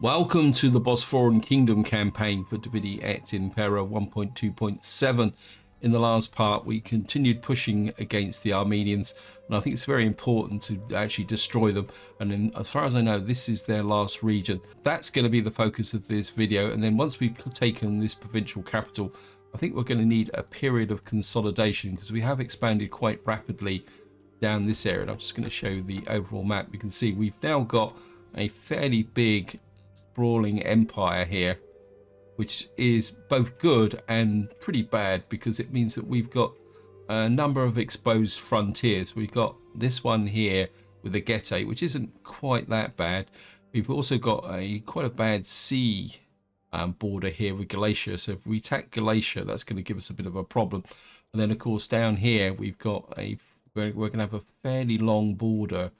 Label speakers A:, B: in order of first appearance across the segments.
A: Welcome to the Bosporan Kingdom campaign for Divinity Et Impera 1.2.7. In the last part, we continued pushing against the Armenians, and I think it's very important to actually destroy them. And then, as far as I know, this is their last region. That's going to be the focus of this video. And then once we've taken this provincial capital, I think we're going to need a period of consolidation because we have expanded quite rapidly down this area. And I'm just going to show you the overall map. You can see we've now got a fairly big sprawling empire here, which is both good and pretty bad because it means that we've got a number of exposed frontiers. We've got this one here with the Getae, which isn't quite that bad. We've also got quite a bad sea border here with Galatia, so if we attack Galatia, that's going to give us a bit of a problem. And then of course down here we're going to have a fairly long border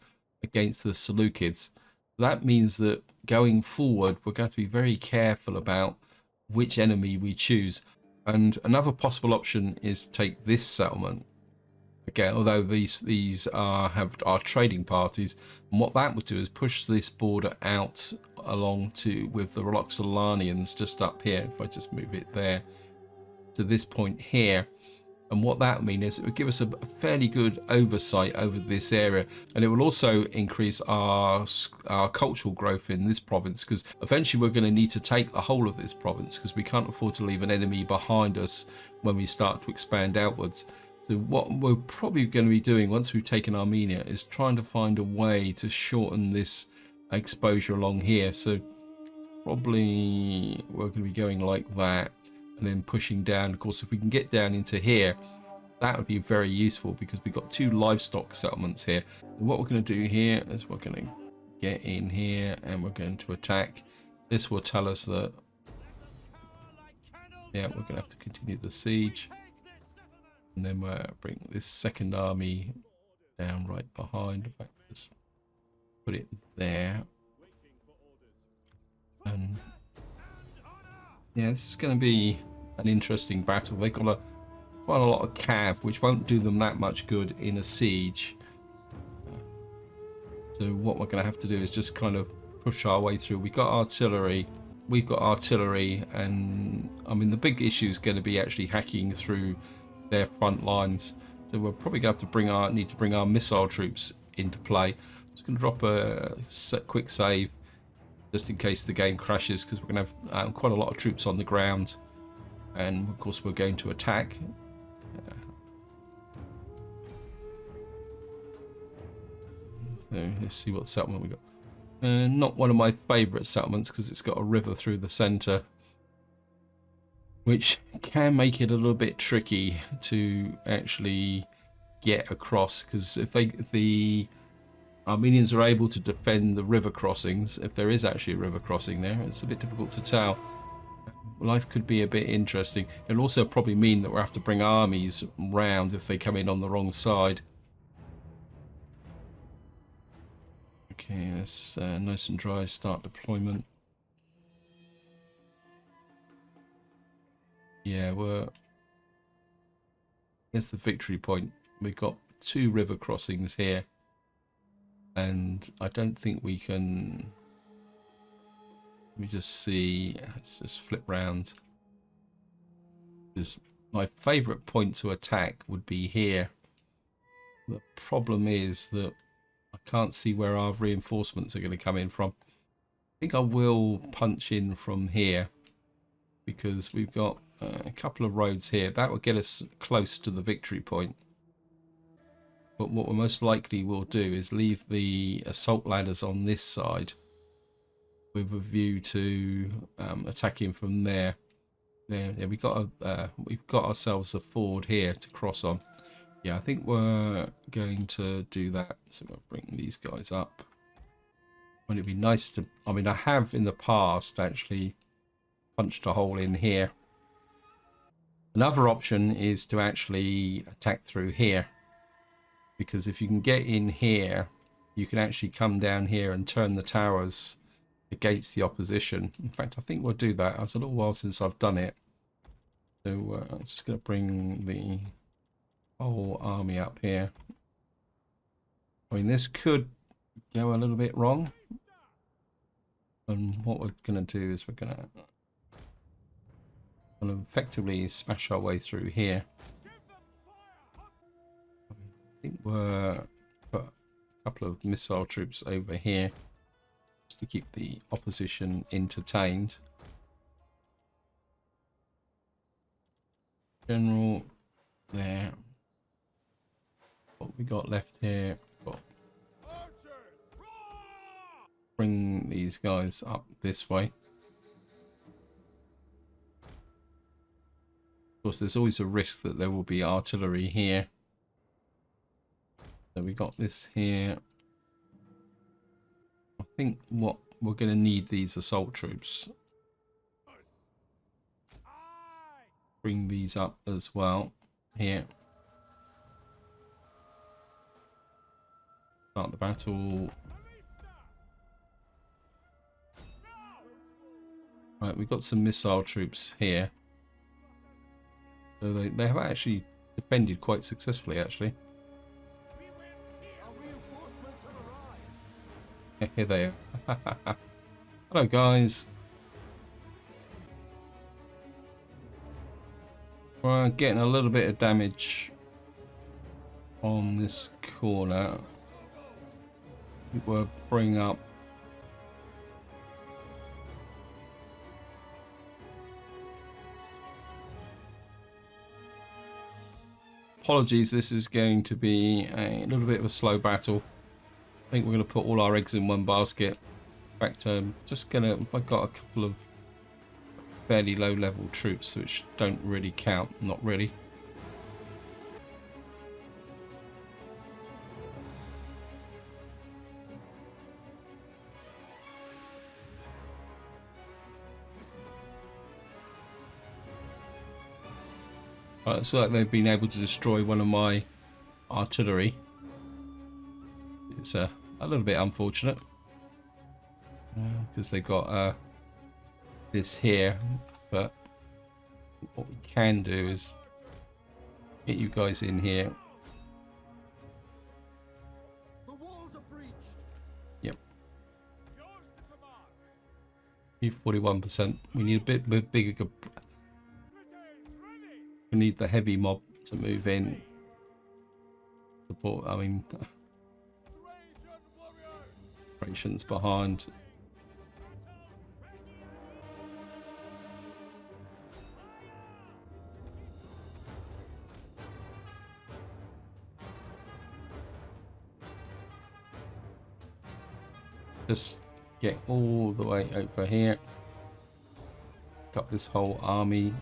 A: against the Seleucids. That means that going forward, we're going to have to be very careful about which enemy we choose. And another possible option is to take this settlement. Again, although these are trading parties, and what that would do is push this border out along with the Roxolanians just up here. If I just move it there to this point here. And what that would mean is it would give us a fairly good oversight over this area, and it will also increase our cultural growth in this province, because eventually we're going to need to take the whole of this province because we can't afford to leave an enemy behind us when we start to expand outwards. So what we're probably going to be doing once we've taken Armenia is trying to find a way to shorten this exposure along here. So probably we're going to be going like that and then pushing down. Of course, if we can get down into here, that would be very useful because we've got two livestock settlements here. And what we're going to do here is we're going to get in here and we're going to attack. This will tell us that, yeah, we're going to have to continue the siege. And then we'll bring this second army down right behind. In fact, just put it there. And yeah, this is going to be an interesting battle. They've got quite a lot of cav, which won't do them that much good in a siege. So what we're going to have to do is just kind of push our way through. We've got artillery, and I mean the big issue is going to be actually hacking through their front lines. So we're probably going to have to need to bring our missile troops into play. I'm just going to drop a quick save just in case the game crashes, because we're going to have quite a lot of troops on the ground, and of course we're going to attack. So let's see what settlement we got. Not one of my favourite settlements because it's got a river through the centre, which can make it a little bit tricky to actually get across, because if the Armenians are able to defend the river crossings, if there is actually a river crossing there, it's a bit difficult to tell. Life could be a bit interesting. It'll also probably mean that we'll have to bring armies round if they come in on the wrong side. Okay, let's nice and dry start deployment. Yeah, here's the victory point. We've got two river crossings here, and I don't think we can. Let me just see. Let's just flip round. Because my favourite point to attack would be here. The problem is that I can't see where our reinforcements are going to come in from. I think I will punch in from here because we've got a couple of roads here. That will get us close to the victory point. But what we most likely will do is leave the assault ladders on this side with a view to attacking from there. Yeah, we've got ourselves a ford here to cross on. Yeah, I think we're going to do that. So we'll bring these guys up. Wouldn't it be nice to? I mean, I have in the past actually punched a hole in here. Another option is to actually attack through here, because if you can get in here, you can actually come down here and turn the towers against the opposition. In fact, I think we'll do that. It's a little while since I've done it, so I'm just going to bring the whole army up here. I mean, this could go a little bit wrong. And what we're going to do is we're going to effectively smash our way through here. I think we're put a couple of missile troops over here just to keep the opposition entertained. General there. What we got left here? Got bring these guys up this way. Of course, there's always a risk that there will be artillery here. So we got this here. I think what we're going to need these assault troops. Bring these up as well here. Start the battle. Right, we've got some missile troops here. So they have actually defended quite successfully, actually. Here they are. Hello, guys. We're getting a little bit of damage on this corner. We'll bring up. Apologies, this is going to be a little bit of a slow battle. I think we're going to put all our eggs in one basket. In fact, just gonna. I've got a couple of fairly low level troops which don't really count. Not really. It's like they've been able to destroy one of my artillery. It's a little bit unfortunate because they've got this here, but what we can do is get you guys in here. Yep. 41%. We need a bit bigger. We need the heavy mob to move in. Support. I mean, operations behind. Just get all the way over here. Got this whole army.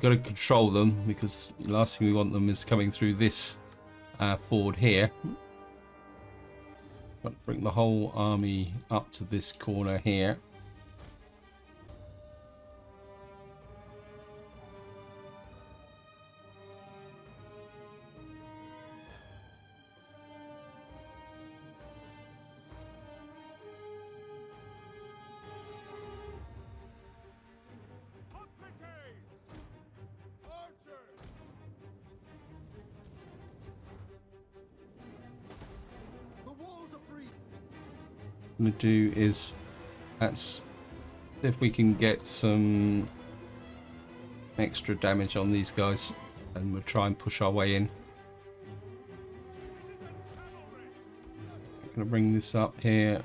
A: Got to control them because the last thing we want them is coming through this ford here. Got to bring the whole army up to this corner here. Going to do is see if we can get some extra damage on these guys, and we'll try and push our way in. I'm going to bring this up here.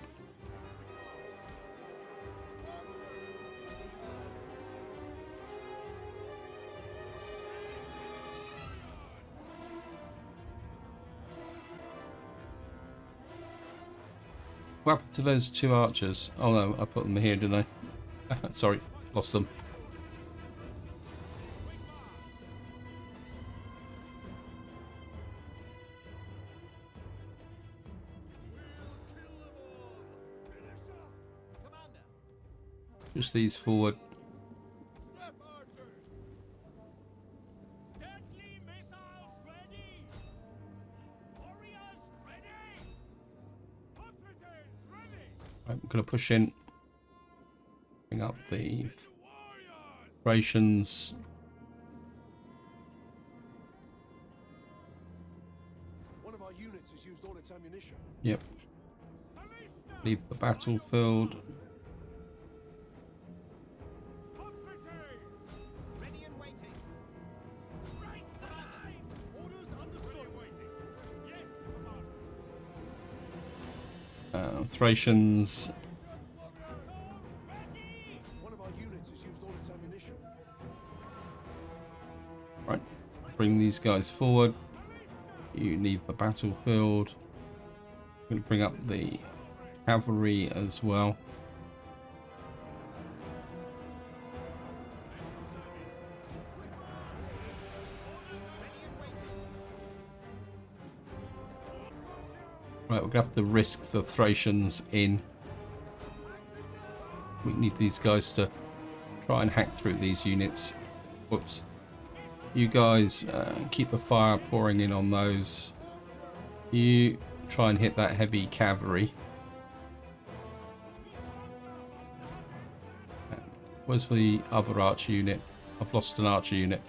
A: What happened to those two archers? Oh no, I put them here, didn't I? Sorry, lost them. Just these forward. I'm going to push in, bring up the operations.
B: One of our units has used all its ammunition.
A: Yep. Leave the battlefield.
C: Ready and waiting. Right behind. Orders understood. Waiting. Yes, command.
A: Thracians.
B: One of our units has used all its ammunition.
A: Right. Bring these guys forward. You leave the battlefield. I'm going to bring up the cavalry as well. Right, we're going to have to risk the Thracians in. We need these guys to try and hack through these units. Whoops. You guys keep the fire pouring in on those. You try and hit that heavy cavalry. Where's the other archer unit? I've lost an archer unit.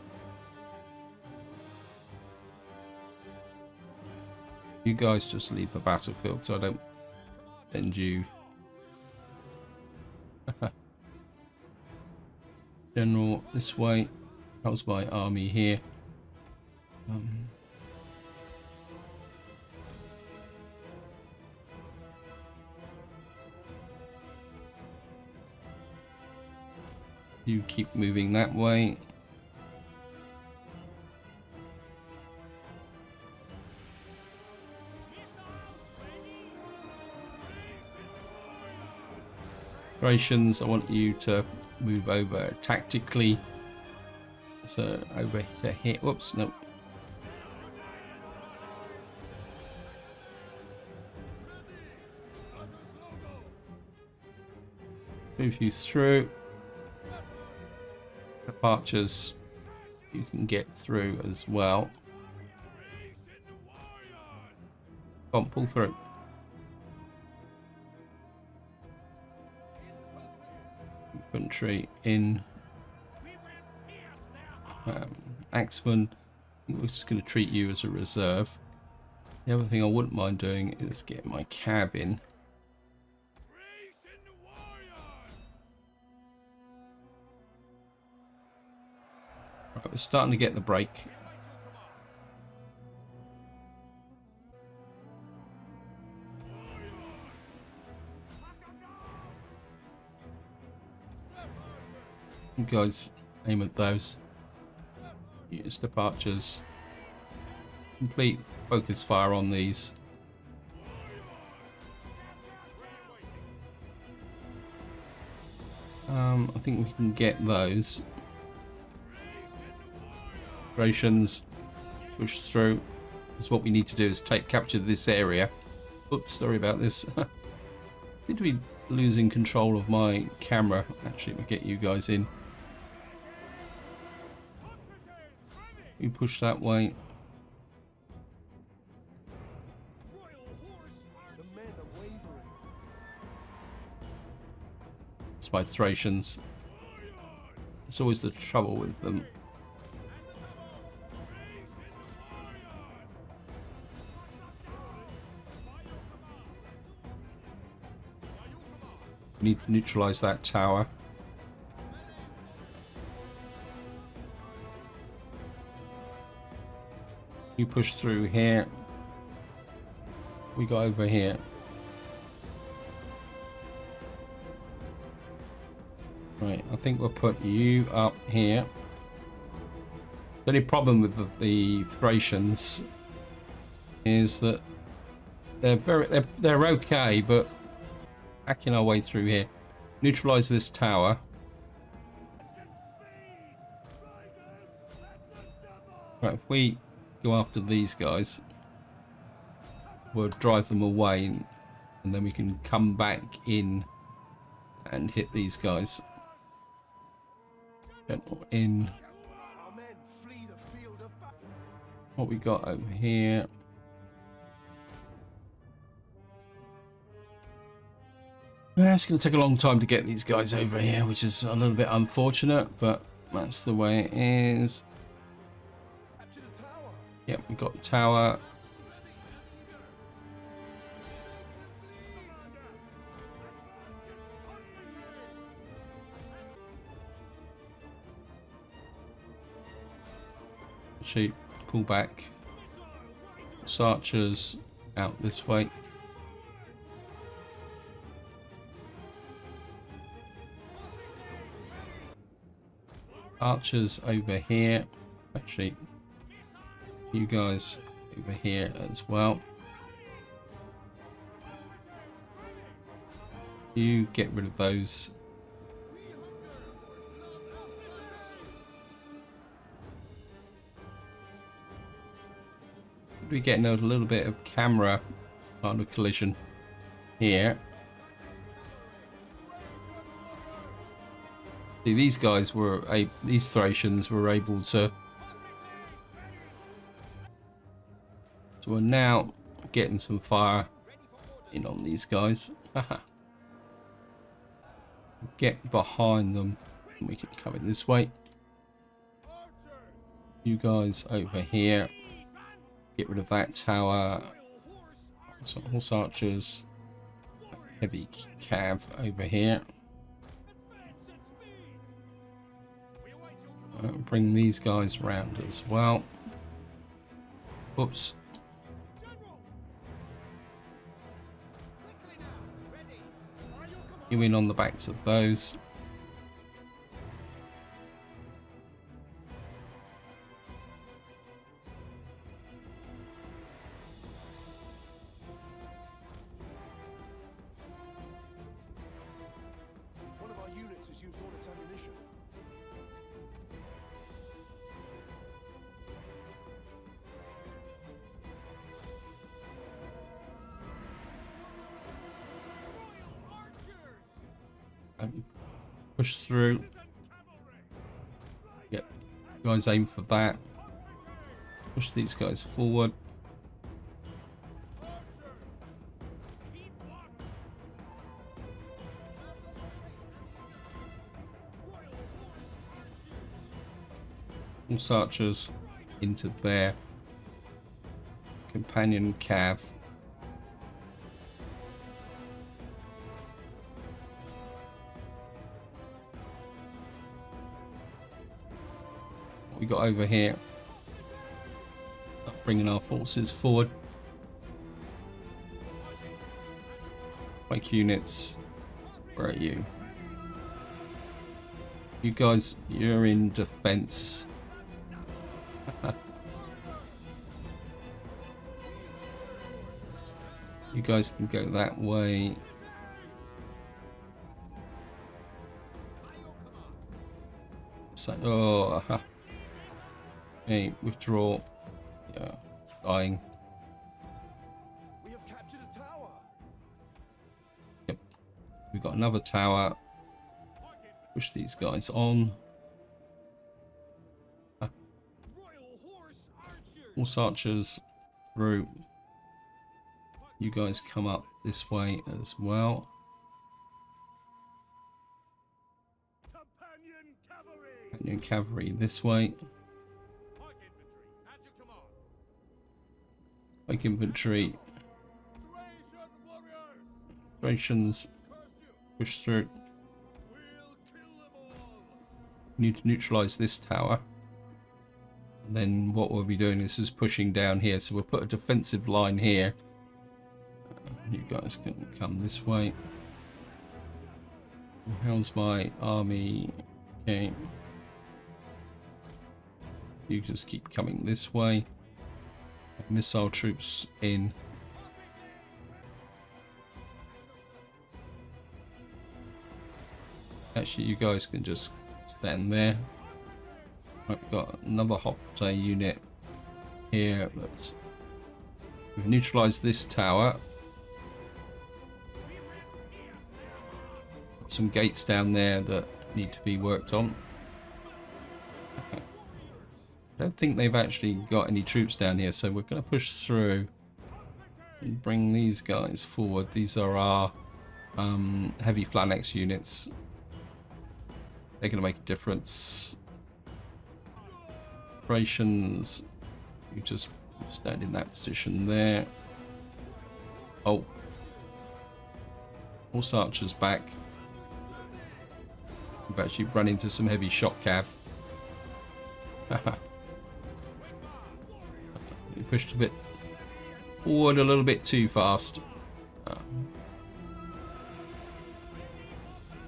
A: You guys just leave the battlefield so I don't send you. General, this way. How's my army here? You keep moving that way. Thracians, I want you to move over tactically. So over to here. Whoops, no. Move you through. Departures you can get through as well. Come on, pull through. Infantry in. Axeman, we're just going to treat you as a reserve. The other thing I wouldn't mind doing is get my cab in. Right, we're starting to get the break. You guys aim at those. Use departures. Complete focus fire on these. I think we can get those. Thracians push through. Because what we need to do is capture this area. Oops, sorry about this. I seem to be losing control of my camera. Actually, we'll get you guys in. You push that way.
B: The men are wavering.
A: It's my Thracians. It's always the trouble with them. We need to neutralize that tower. You push through here. We go over here. Right, I think we'll put you up here. The only problem with the Thracians is that they're okay, but hacking our way through here. Neutralize this tower. Right, if we go after these guys, we'll drive them away, and then we can come back in and hit these guys. In
B: Our men flee the field of battle.
A: what we got over here. Yeah, it's going to take a long time to get these guys over here, which is a little bit unfortunate, but that's the way it is.
B: Capture the tower.
A: Yep, we got the tower. Actually, pull back. Archers out this way. Archers over here. Actually, you guys over here as well. You get rid of those. We're getting a little bit of camera kind of collision here. See, these guys were these Thracians were able to. So we're now getting some fire in on these guys. Get behind them. We can come in this way. You guys over here. Get rid of that tower. Some horse archers. Heavy cav over here. Bring these guys around as well. Oops. You in on the backs of those.
B: One of our units has used all its ammunition.
A: Push through. Yep. Guys aim for that. Push these guys forward. Horse archers into there. Companion cav. We got over here, bringing our forces forward. Like units, where are you? You guys, you're in defense. You guys can go that way. So, oh. Hey, withdraw. Yeah, dying.
B: We have captured a tower.
A: Yep. We've got another tower. Push these guys on. Horse archers through. You guys come up this way as well. Companion cavalry this way. Like infantry. Thracians push through. Need to neutralize this tower. And then what we'll be doing is just pushing down here. So we'll put a defensive line here. You guys can come this way. How's my army? Okay. You just keep coming this way. Missile troops in. Actually, you guys can just stand there. Right, we've got another Hopter unit here. We've neutralized this tower. Got some gates down there that need to be worked on. I don't think they've actually got any troops down here, so we're going to push through and bring these guys forward. These are our heavy phalanx units. They're going to make a difference. Operations, you just stand in that position there. Oh, horse archers back. We've actually run into some heavy shot cav. We pushed a bit forward a little bit too fast.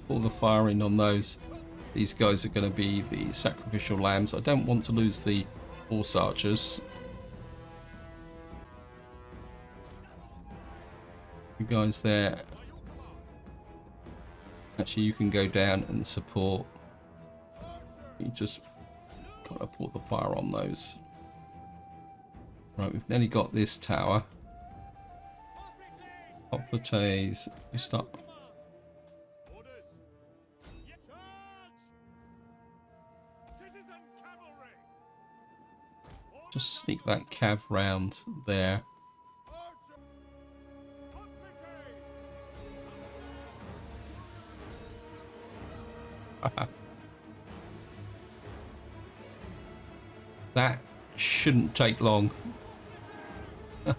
A: All the firing on those. These guys are going to be the sacrificial lambs. I don't want to lose the horse archers. You guys there. Actually, you can go down and support. You just kind of put the fire on those. Right, we've nearly got this tower. Hoplites. You start. Just sneak that cav round there. That shouldn't take long. So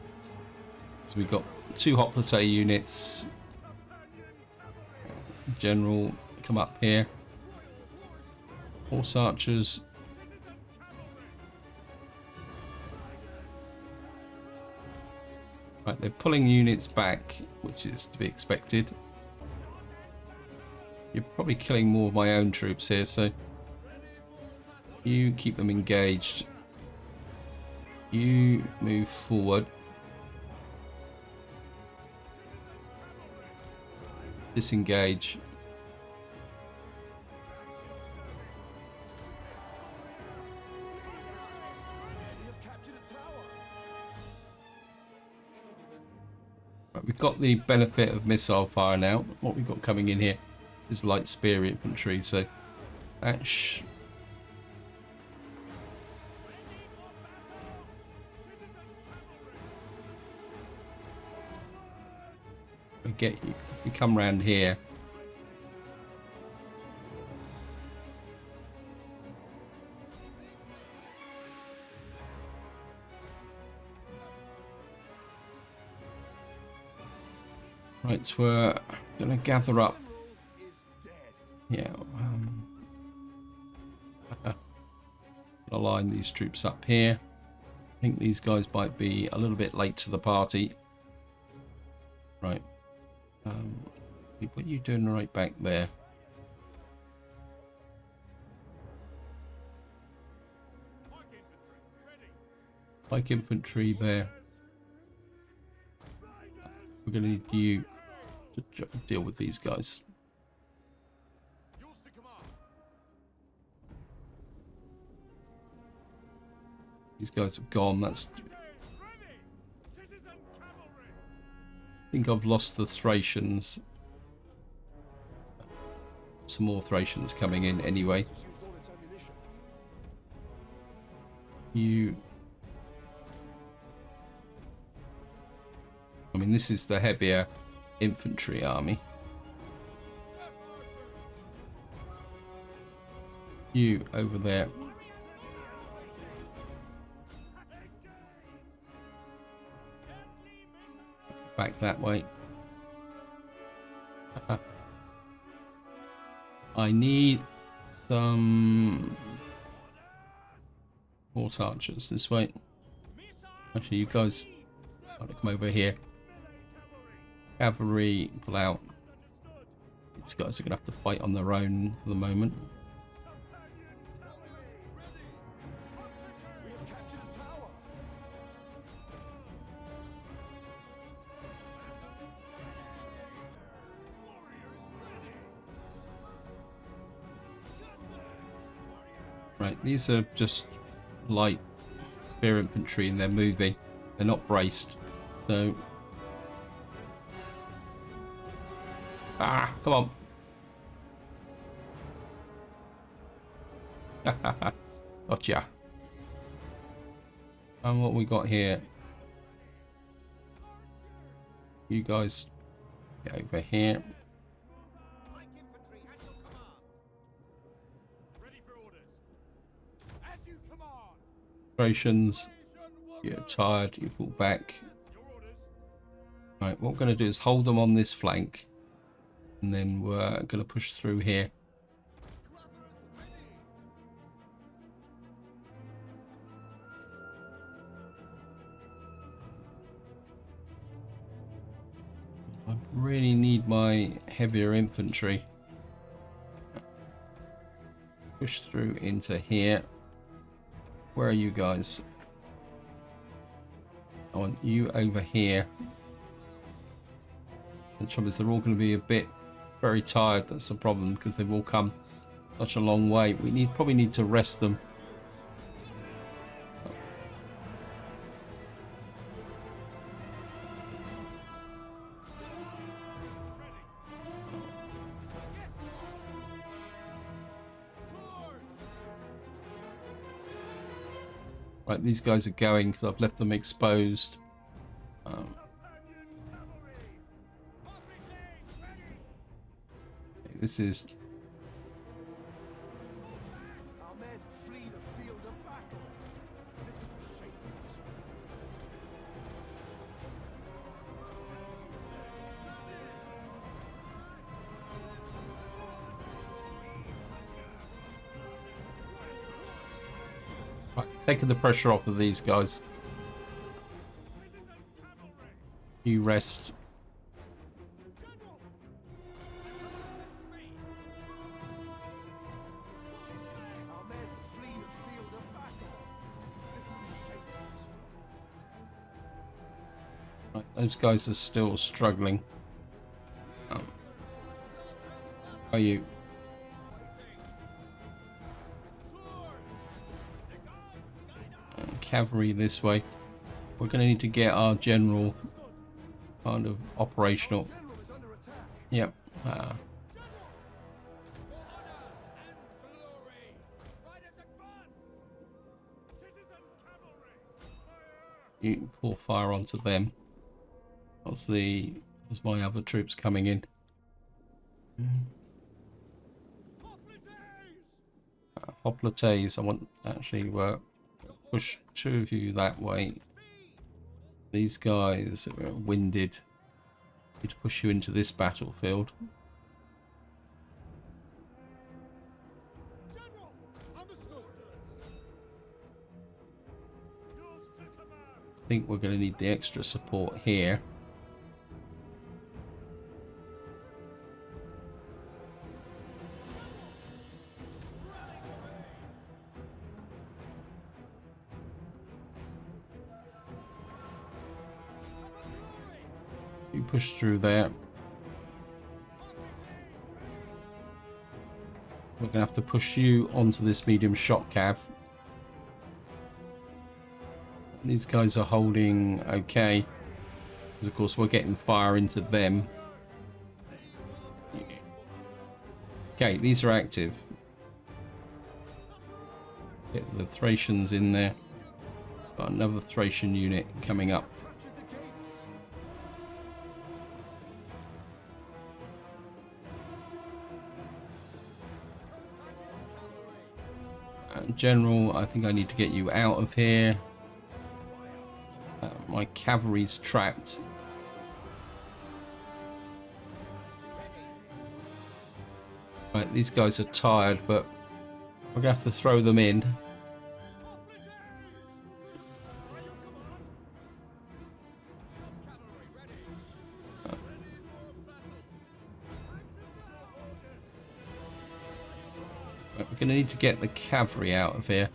A: we've got 2 hoplite units. General, come up here. Horse archers. Right, they're pulling units back, which is to be expected. You're probably killing more of my own troops here, so you keep them engaged. You move forward. Disengage. Right, we've got the benefit of missile fire now. What we've got coming in here is light spear infantry, so that we get you. We come round here. Right, we're gonna gather up. Yeah. Align these troops up here. I think these guys might be a little bit late to the party. Right. What are you doing right back there? Pike infantry there. We're going to need you to deal with these guys. These guys have gone. That's. I think I've lost the Thracians. Some more Thracians coming in anyway. You. I mean, this is the heavier infantry army. You over there. Back that way. I need some horse archers this way. Actually, you guys got to come over here. Cavalry, pull out. These guys are going to have to fight on their own for the moment. Right, these are just light spear infantry and they're moving. They're not braced. So... come on. Gotcha. And what we got here? You guys get over here. Thracians, you're tired, you pull back. Right, what we're going to do is hold them on this flank. And then we're going to push through here. Really need my heavier infantry. Push through into here. Where are you guys? I want you over here. The trouble is they're all going to be a bit very tired. That's the problem, because they've all come such a long way. We probably need to rest them. Right, these guys are going because I've left them exposed. This is
B: Our men flee the field of battle. This is a shameful display.
A: right, taking the pressure off of these guys. You rest.
B: Our men flee the field of battle. This is a shameful display.
A: Right, those guys are still struggling. Are you? Cavalry this way. We're going to need to get our general kind of operational.
B: General is under attack.
A: Yep. You pour fire onto them. That's my other troops coming in. Hoplites, I want actually push two of you that way. These guys are winded. Need to push you into this battlefield.
C: General, understood. Yours to command.
A: I think we're going to need the extra support here. You push through there. We're going to have to push you onto this medium shot cav. These guys are holding okay. Because of course we're getting fire into them. Okay, these are active. Get the Thracians in there. Got another Thracian unit coming up. General, I think I need to get you out of here. My cavalry's trapped. Right, these guys are tired, but we're gonna have to throw them in. We're going to need to get the cavalry out of here.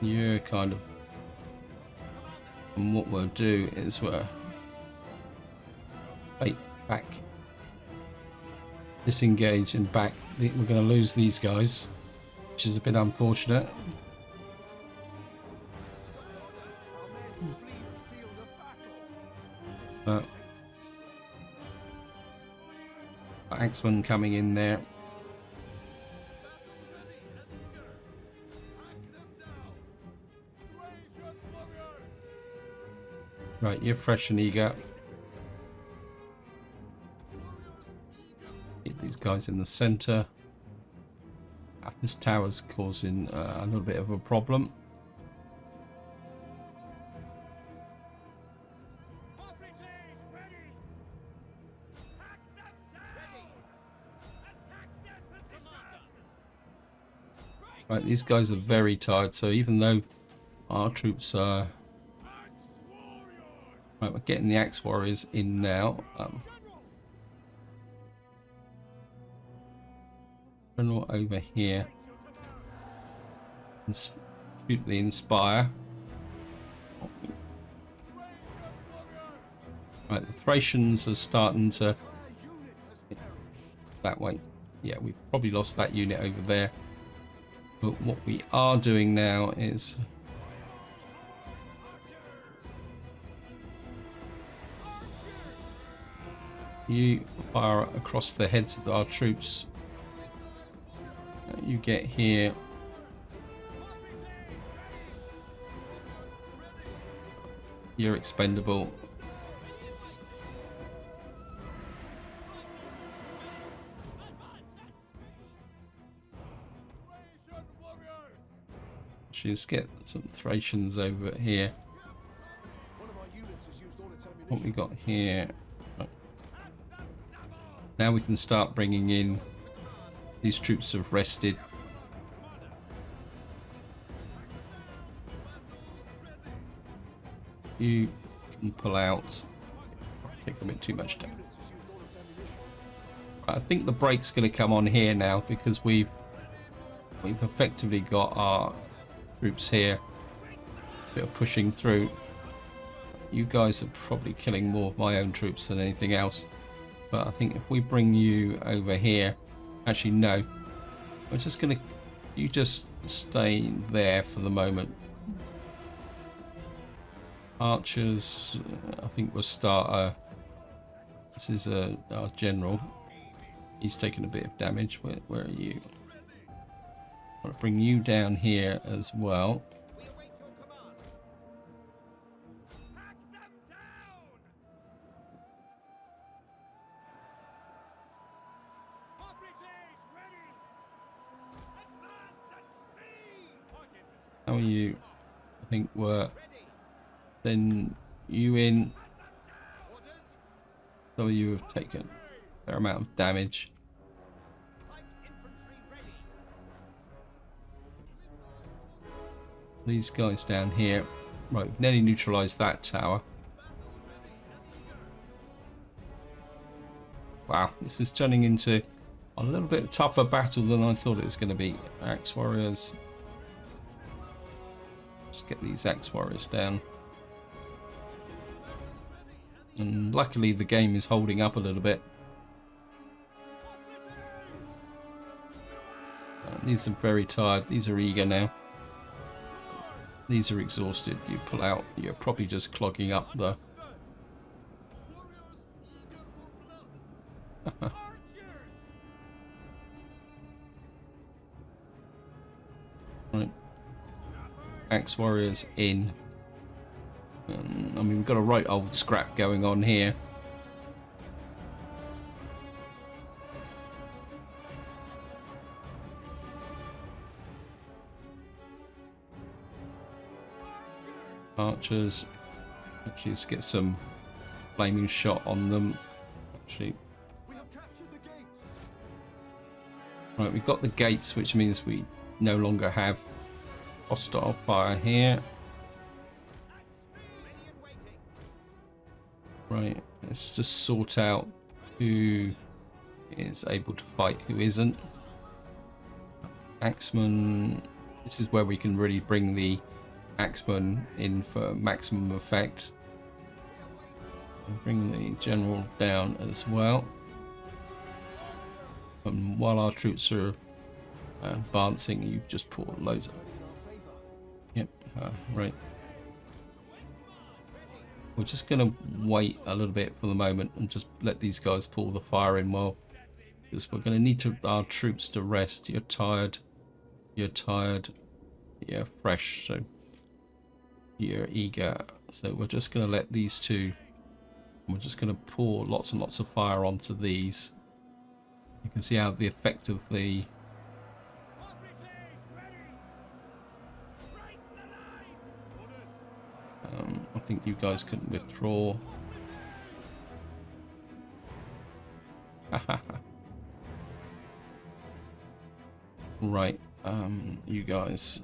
A: Yeah, kind of. And what we'll do is we'll back, disengage and back. We're going to lose these guys, which is a bit unfortunate. Axeman coming in there. Right, you're fresh and eager. Get these guys in the center. This tower's causing a little bit of a problem. Right, these guys are very tired, so even though our troops are Right, we're getting the axe warriors in now. General over here. Shoot the Inspire. Right, the Thracians are starting to... that way. Yeah, we've probably lost that unit over there. But what we are doing now is... you fire across the heads of our troops. You get here. You're expendable. Just get some Thracians over here. What we got here? Now we can start bringing in. These troops have rested. You can pull out. Take a bit too much damage. I think the break's going to come on here now because we've effectively got our troops here. A bit of pushing through. You guys are probably killing more of my own troops than anything else. But I think if we bring you over here, actually no, we're just gonna, you just stay there for the moment. Archers, I think we'll start. This is our general. He's taken a bit of damage. Where are you? I'll bring you down here as well. How are you? I think we're then you in. Some of you have taken a fair amount of damage. These guys down here. Right, we've nearly neutralized that tower. Wow, this is turning into a little bit tougher battle than I thought it was going to be. Axe warriors. Let's get these axe warriors down. And luckily the game is holding up a little bit. These are very tired. These are eager now. These are exhausted. You pull out. You're probably just clogging up the... Right. Axe warriors in. I mean, we've got a right old scrap going on here. Archers. Actually, let's get some flaming shot on them. Actually. Right, we've got the gates, which means we no longer have hostile fire here. Right, let's just sort out who is able to fight, who isn't. Axeman, this is where we can really bring the Axeman in for maximum effect. And bring the general down as well. And while our troops are advancing, you just pour loads of... Yep, right. We're just going to wait a little bit for the moment and just let these guys pull the fire in well. Because we're going to need our troops to rest. You're tired. You're tired. You're fresh. So you're eager. So we're just going to let these two... We're just going to pour lots and lots of fire onto these. You can see how the effect of the... I think you guys can withdraw. Right, you guys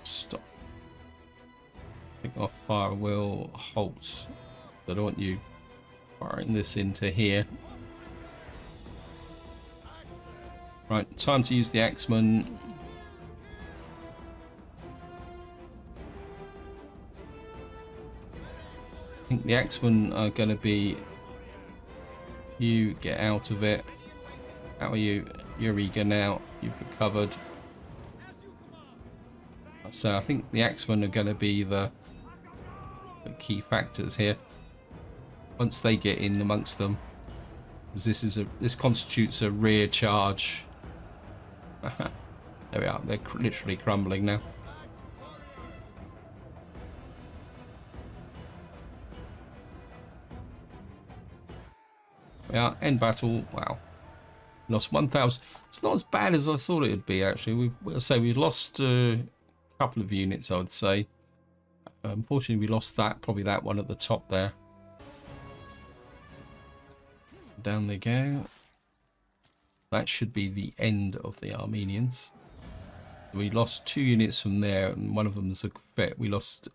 A: stop. I think our fire will halt I don't want you firing this into here. Right, time to use the axeman. I think the axemen are going to be... You get out of it. How are you? You're eager now. You've recovered. So I think the axemen are going to be the key factors here. Once they get in amongst them, because this constitutes a rear charge. There we are. They're literally crumbling now. Yeah, end battle. Wow, lost 1,000. It's not as bad as I thought it would be. Actually, we lost a couple of units. I would say. Unfortunately, we lost probably that one at the top there. Down they go. That should be the end of the Armenians. We lost 2 units from there, and one of them is a vet. We lost.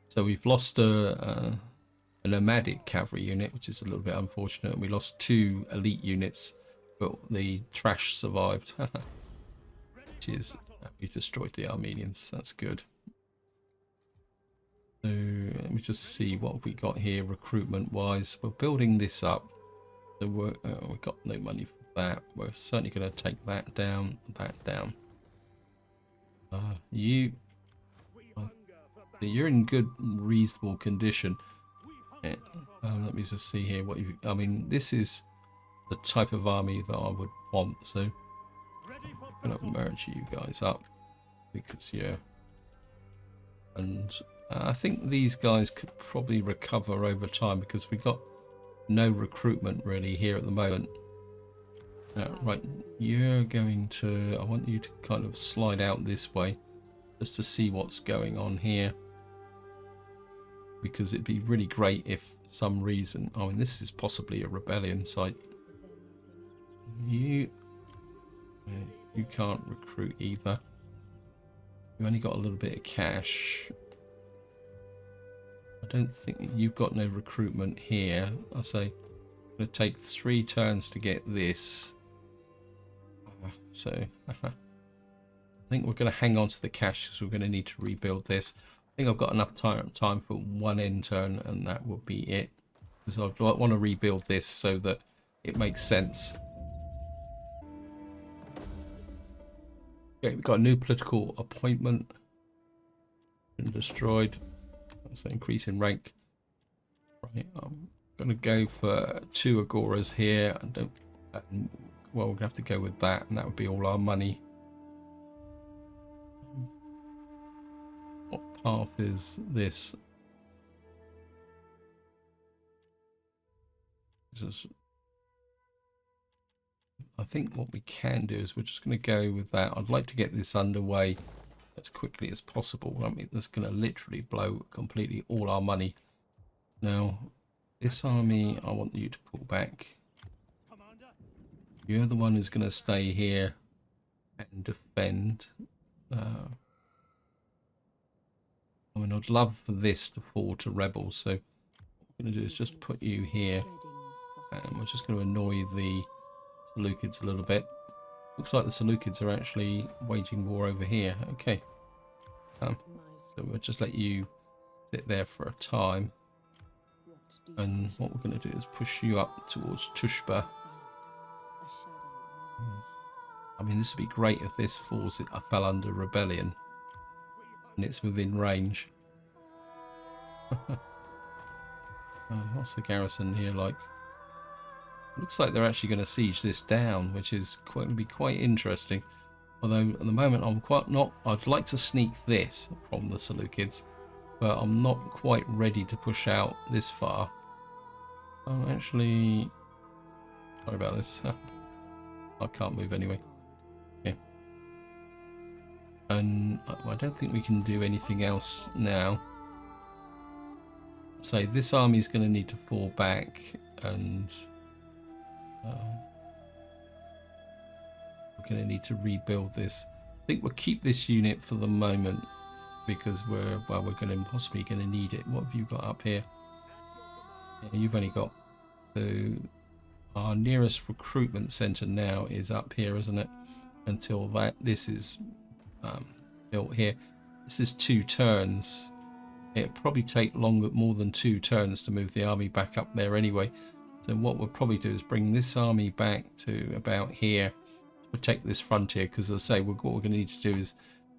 A: So we've lost a nomadic cavalry unit, which is a little bit unfortunate. And we lost 2 elite units, but the trash survived. Which is we destroyed the Armenians. That's good. So let me just see what we got here recruitment wise. We're building this up. So we've got no money for that. We're certainly going to take that down. You're in good, reasonable condition. Yeah. Let me just see here what I mean, this is the type of army that I would want. So I'm going to merge you guys up because and I think these guys could probably recover over time because we've got no recruitment really here at the moment. Right, you're going to... I want you to kind of slide out this way just to see what's going on here. Because it'd be really great if for some reason... I mean, this is possibly a rebellion site. You can't recruit either. You've only got a little bit of cash. I don't think you've got no recruitment here. I'll say it's going to take 3 turns to get this. So I think we're going to hang on to the cash because we're going to need to rebuild this. I think I've got enough time for 1 end turn, and that will be it. Because I want to rebuild this so that it makes sense. Okay, we've got a new political appointment. Been destroyed. That's an increase in rank. Right, I'm going to go for 2 agoras here. Well, we're going to have to go with that, and that would be all our money. What path is this? I think what we can do is we're just going to go with that. I'd like to get this underway as quickly as possible. I mean, that's going to literally blow completely all our money. Now, this army, I want you to pull back. You're the one who's going to stay here and defend. I mean, I'd love for this to fall to rebels. So what we're going to do is just put you here. And we're just going to annoy the Seleucids a little bit. Looks like the Seleucids are actually waging war over here. Okay. So we'll just let you sit there for a time. And what we're going to do is push you up towards Tushba. I mean, this would be great if this fell under rebellion and it's within range. What's the garrison here like? Looks like they're actually going to siege this down, which is going to be quite interesting. Although at the moment I'm quite not. I'd like to sneak this from the Seleucids, but I'm not quite ready to push out this far. I'm actually sorry about this. I can't move anyway. Yeah. And I don't think we can do anything else now. So this army is going to need to fall back, and we're going to need to rebuild this. I think we'll keep this unit for the moment because we're going to possibly need it. What have you got up here? Yeah, you've only got to our nearest recruitment center now is up here, isn't it? Until this is built here. This is 2 turns. It'd probably take more than 2 turns to move the army back up there anyway. So what we'll probably do is bring this army back to about here to protect this frontier, because as I say, what we're going to need to do is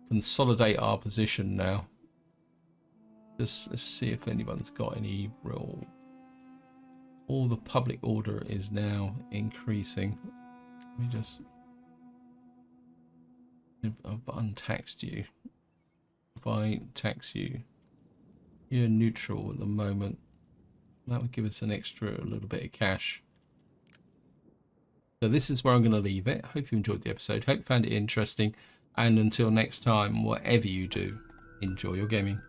A: consolidate our position now. Just let's see if anyone's got any real... All the public order is now increasing. Let me just... I've untaxed you. If I tax you, you're neutral at the moment. That would give us an extra little bit of cash. So this is where I'm going to leave it. Hope you enjoyed the episode. Hope you found it interesting. And until next time, whatever you do, enjoy your gaming.